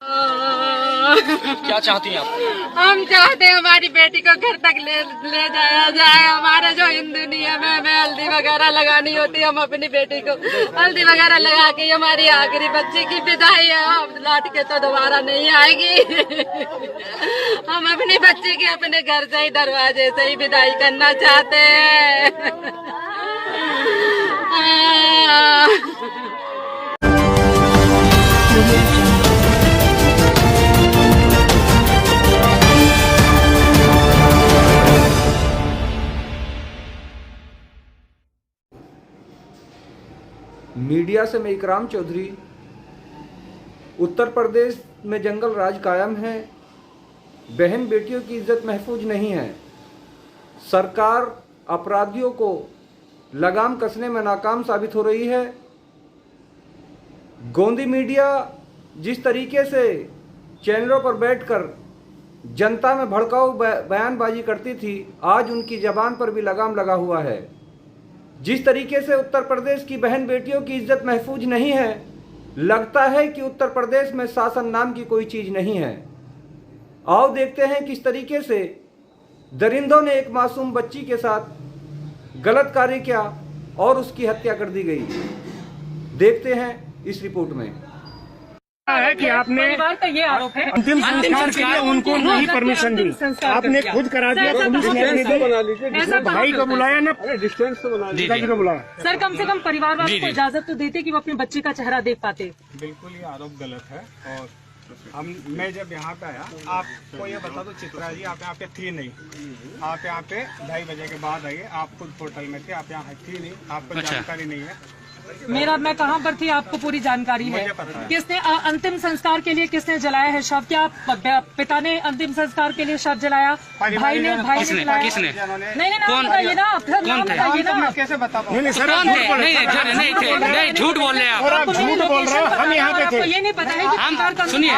क्या चाहती हैं आप? हम चाहते हैं हमारी बेटी को घर तक ले जाया जाए। हमारा जो हिंदू नियम है, हमें हल्दी वगैरह लगानी होती है, हम अपनी बेटी को हल्दी वगैरह लगा के हमारी आखिरी बच्ची की विदाई है। अब लौट के तो दोबारा नहीं आएगी। हम अपनी बच्ची की अपने घर से ही दरवाजे से ही विदाई करना चाहते हैं। मीडिया से मैं इकराम चौधरी। उत्तर प्रदेश में जंगल राज कायम है, बहन बेटियों की इज्जत महफूज नहीं है। सरकार अपराधियों को लगाम कसने में नाकाम साबित हो रही है। गोंदी मीडिया जिस तरीके से चैनलों पर बैठकर जनता में भड़काऊ बयानबाजी करती थी, आज उनकी जबान पर भी लगाम लगा हुआ है। जिस तरीके से उत्तर प्रदेश की बहन बेटियों की इज्जत महफूज नहीं है, लगता है कि उत्तर प्रदेश में शासन नाम की कोई चीज़ नहीं है। आओ देखते हैं किस तरीके से दरिंदों ने एक मासूम बच्ची के साथ गलत कार्य किया और उसकी हत्या कर दी गई। देखते हैं इस रिपोर्ट में। है कि आपने अंतिम संस्कार के लिए उनको नहीं परमिशन दी, आपने खुद करा दिया। पुलिस ने अपने भाई को बुलाया ना, डिस्टेंस तो बना दिया को बुलाया। सर कम से कम परिवार वालों को इजाजत तो देते कि वो अपने बच्चे का चेहरा देख पाते। बिल्कुल ये आरोप गलत है। और मैं जब यहाँ पे आया, आपको ये बता दो चित्रा जी, आप यहाँ पे थी नहीं। आप यहाँ पे 2:30 बजे के बाद आइए, आप खुद होटल में थे, आप यहाँ थी नहीं, आपको जानकारी नहीं है। मैं कहाँ पर थी आपको पूरी जानकारी है। किसने अंतिम संस्कार के लिए किसने जलाया है शव? क्या पिता ने अंतिम संस्कार के लिए शव जलाया? भाई ने जलाया? किसने? नहीं नाम बताइए ना, नाम बताइए ना। कैसे बता पाऊँ? नहीं, झूठ बोल रहे हैं आप झूठ बोल रहे हैं। हम यहाँ पे थे, ये नहीं पता है कि हम सुनिए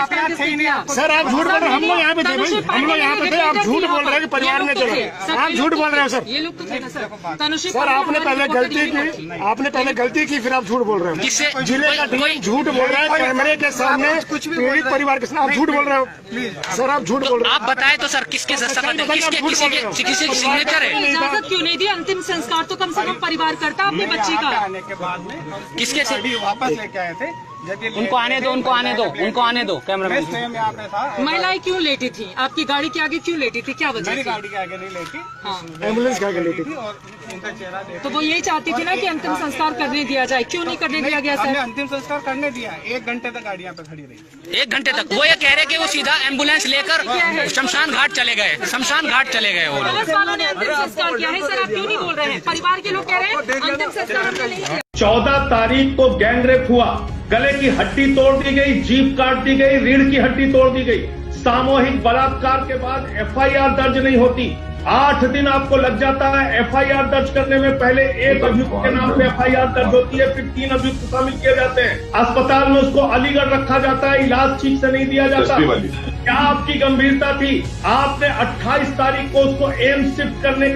सर आप झूठ बोल रहे हैं। हम लोग यहाँ पे थे भाई, हम लोग यहाँ पे थे। आप झूठ बोल रहे हैं कि परिवार ने चला, आप झूठ बोल रहे हैं सर। ये लोग तो थे ना सर। सर आपने पहले गलती की, आपने पहले गलती की, फिर आप झूठ बोल रहे हो। जिले का डीएम झूठ बोल रहा है कैमरे के सामने, कुछ भी पीड़ित परिवार के सामने आप झूठ बोल रहे हो। सर आप झूठ बोल रहे हो। आप बताएं तो सर किसके किसी की सिग्नेचर है? इजाजत क्यों नहीं दी? अंतिम संस्कार तो कम से कम परिवार करता अपनी बच्ची का। आने के बाद में किसके से वापस लेके आए थे। उनको आने दो, उनको आने दो, उनको आने दो। कैमरामैन स्वयं यहाँ पे था। महिलाएं क्यों लेटी थी? आपकी गाड़ी के आगे क्यों लेटी थी? क्या वजह मेरी थी? गाड़ी के आगे नहीं लेटी, एम्बुलेंस के आगे लेटी थी और उनका चेहरा तो वो यही चाहती थी ना कि अंतिम संस्कार करने दिया जाए। क्यों नहीं करने दिया गया हमने सर? अंतिम संस्कार करने दिया। 1 घंटे तक गाड़ी यहाँ पे खड़ी रही। 1 घंटे तक वो ये कह रहे कि वो सीधा एम्बुलेंस लेकर शमशान घाट चले गए। शमशान घाट चले गए वो लोग। पुलिस वालों ने अंतिम संस्कार किया है सर, आप क्यों नहीं बोल रहे हैं? परिवार के लोग कह रहे हैं अंतिम संस्कार हमने नहीं किया। 14 तारीख को गैंगरेप हुआ, गले की हड्डी तोड़ दी गई, जीभ काट दी गई, रीढ़ की हड्डी तोड़ दी गई। सामूहिक बलात्कार के बाद एफआईआर दर्ज नहीं होती। 8 दिन आपको लग जाता है एफआईआर दर्ज करने में। पहले एक अभियुक्त के नाम पे एफआईआर दर्ज होती है, फिर 3 अभियुक्त शामिल किए जाते हैं। अस्पताल में उसको अलीगढ़ रखा जाता है, इलाज ठीक से नहीं दिया जाता। क्या आपकी गंभीरता थी? आपने 28 तारीख को उसको एम्स शिफ्ट करने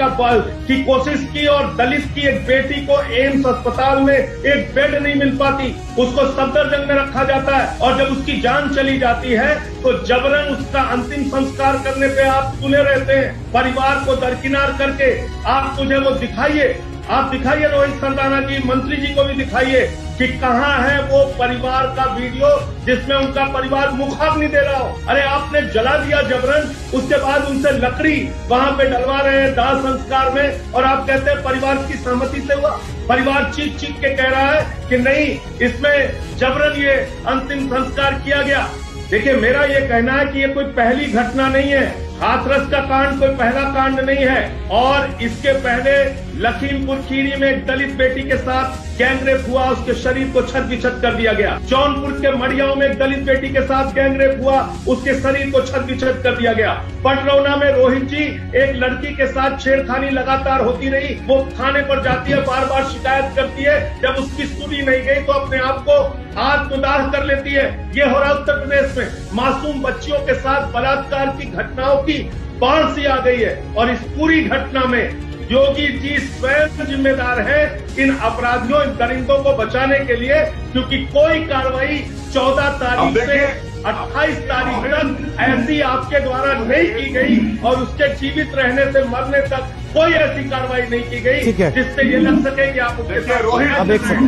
की कोशिश की और दलित की एक बेटी को एम्स अस्पताल में एक बेड नहीं मिल पाती, उसको सफदरजंग में रखा जाता है और जब उसकी जान चली जाती है तो जबरन उसका अंतिम संस्कार करने पे आप तुले रहते हैं। परिवार को दरकिनार करके आप मुझे वो दिखाइए, आप दिखाइए रोहित सरदाना जी, मंत्री जी को भी दिखाइए कि कहाँ है वो परिवार का वीडियो जिसमें उनका परिवार मुखाग्नि दे रहा हो। अरे आपने जला दिया जबरन, उसके बाद उनसे लकड़ी वहाँ पे डलवा रहे हैं दाह संस्कार में और आप कहते हैं परिवार की सहमति से हुआ। परिवार चीख के कह रहा है कि नहीं, इसमें जबरन ये अंतिम संस्कार किया गया। देखिए मेरा ये कहना है कि ये कोई पहली घटना नहीं है। हाथरस का कांड कोई पहला कांड नहीं है और इसके पहले लखीमपुर खीरी में एक दलित बेटी के साथ गैंगरेप हुआ, उसके शरीर को छत विछत कर दिया गया। जौनपुर के मड़ियाओं में एक दलित बेटी के साथ गैंगरेप हुआ, उसके शरीर को छत विछत कर दिया गया। पटरौना में रोहित जी एक लड़की के साथ छेड़खानी लगातार होती रही, वो थाने पर जाती है, बार बार शिकायत करती है, जब उसकी सुनी नहीं गई तो अपने आप को आत्मदाह कर लेती है। ये हो रहा उत्तर प्रदेश में। मासूम बच्चियों के साथ बलात्कार की घटनाओं की बाढ़ सी आ गई है और इस पूरी घटना में योगी जी स्वयं जिम्मेदार है इन अपराधियों, इन दरिंदों को बचाने के लिए, क्योंकि कोई कार्रवाई 14 तारीख से 28 तारीख तक ऐसी आपके द्वारा नहीं की गई और उसके जीवित रहने से मरने तक कोई ऐसी कार्रवाई नहीं की गई जिससे ये लग सके कि आप उसके साथ अब एक सेकंड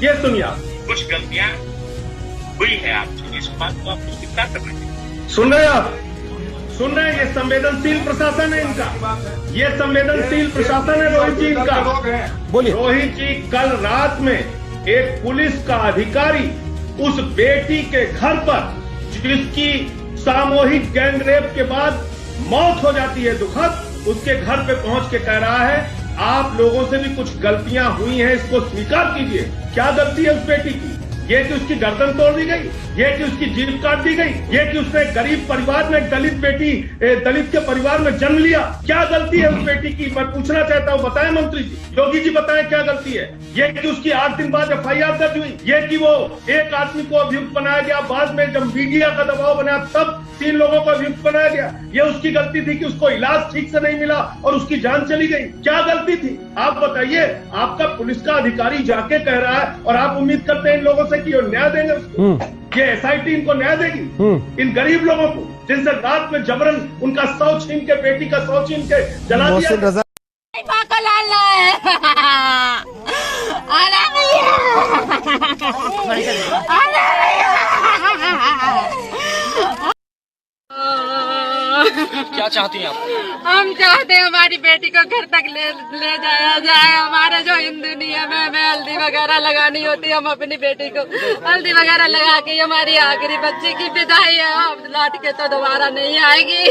ये सुनिए आप। कुछ गलतियां हुई है आपकी, इस बात को आपको कितना करना चाहिए? सुन रहे हैं आप? सुन रहे हैं? ये संवेदनशील प्रशासन है इनका, ये संवेदनशील प्रशासन है रोहित जी इनका। बोलिए। रोहित जी, कल रात में एक पुलिस का अधिकारी उस बेटी के घर पर, जिसकी सामूहिक गैंग रेप के बाद मौत हो जाती है दुखद, उसके घर पे पहुंच के कह रहा है आप लोगों से भी कुछ गलतियां हुई हैं, इसको स्वीकार कीजिए। क्या गलती है उस बेटी की? ये कि उसकी गर्दन तोड़ दी गई, ये कि उसकी जीभ काट दी गई, ये कि उसने गरीब परिवार में दलित बेटी, दलित के परिवार में जन्म लिया। क्या गलती है उस बेटी की? मैं पूछना चाहता हूँ, बताएं मंत्री जी, योगी जी बताएं क्या गलती है? ये कि उसकी 8 दिन बाद FIR दर्ज हुई, ये कि वो एक आदमी को अभियुक्त बनाया गया, बाद में जब मीडिया का दबाव बना तब 3 लोगों को अभियुक्त बनाया गया। ये उसकी गलती थी कि उसको इलाज ठीक से नहीं मिला और उसकी जान चली गई। क्या गलती थी आप बताइए? आपका पुलिस का अधिकारी जाके कह रहा है और आप उम्मीद करते हैं इन लोगों से कि वो न्याय देंगे उसको? ये SIT इनको न्याय देगी? इन गरीब लोगों को जिनसे रात में जबरन उनका शव छीन के, बेटी का शव छीन के जला दिया। क्या चाहती हैं आप? हम चाहते हैं हमारी बेटी को घर तक ले जाया जाए। हमारे जो हिंदू नियम है, हमें हल्दी वगैरह लगानी होती है, हम अपनी बेटी को हल्दी वगैरह लगा के हमारी आखिरी बच्ची की विदाई है। अब लौट के तो दोबारा नहीं आएगी।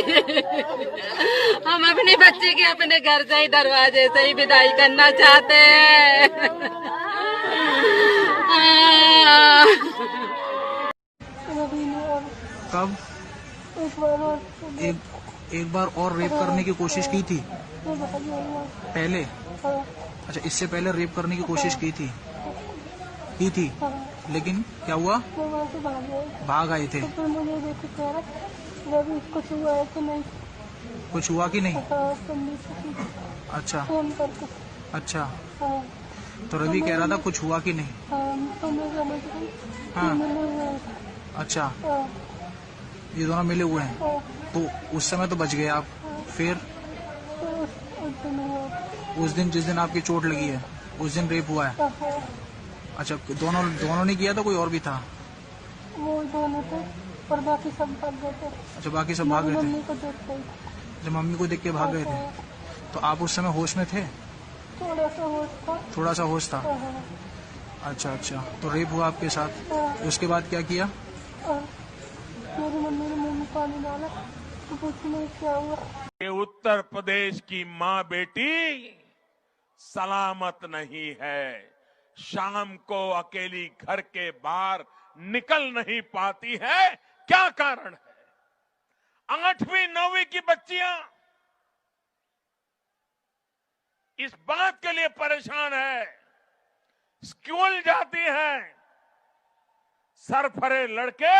हम अपनी बच्ची की अपने घर से ही, दरवाजे से ही विदाई करना चाहते हैं। कब एक बार और रेप करने की कोशिश की थी पहले? अच्छा, इससे पहले रेप करने की कोशिश की थी लेकिन क्या हुआ? भाग आए थे। कुछ हुआ कि नहीं? अच्छा अच्छा, तो रवि कह रहा था कुछ हुआ कि नहीं? हाँ, अच्छा, ये दोनों मिले हुए हैं। तो उस समय तो बच गए आप, फिर उस दिन जिस दिन आपकी चोट लगी है उस दिन रेप हुआ है? अच्छा, दोनों ने किया था, कोई और भी था? वो दोनों थे और बाकी सब भाग गए थे। अच्छा, बाकी सब भाग गए थे। मम्मी को देख के। जब मम्मी को देख के भाग गए थे, तो आप उस समय होश में थे? थोड़ा सा होश था। थोड़ा सा होश था। अच्छा अच्छा, तो रेप हुआ आपके साथ, उसके बाद क्या किया? मेरी मम्मी ने मुंह में पानी डाला तो पूछने क्या हुआ। ये उत्तर प्रदेश की माँ बेटी सलामत नहीं है। शाम को अकेली घर के बाहर निकल नहीं पाती है। क्या कारण है? 8वीं 9वीं की बच्चियां इस बात के लिए परेशान है, स्कूल जाती हैं, सरफरे लड़के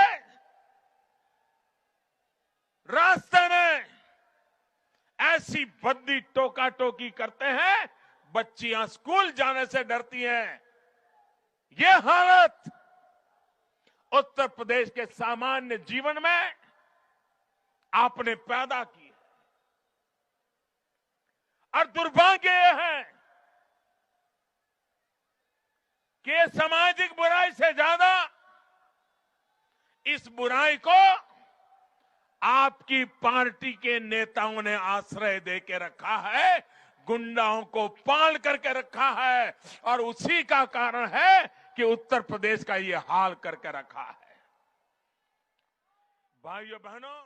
रास्ते में ऐसी भद्दी टोका टोकी करते हैं, बच्चियां स्कूल जाने से डरती हैं। ये हालत उत्तर प्रदेश के सामान्य जीवन में आपने पैदा की है और दुर्भाग्य यह है कि सामाजिक बुराई से ज्यादा इस बुराई को आपकी पार्टी के नेताओं ने आश्रय दे के रखा है, गुंडाओं को पाल करके रखा है और उसी का कारण है कि उत्तर प्रदेश का ये हाल करके रखा है। भाइयों बहनों,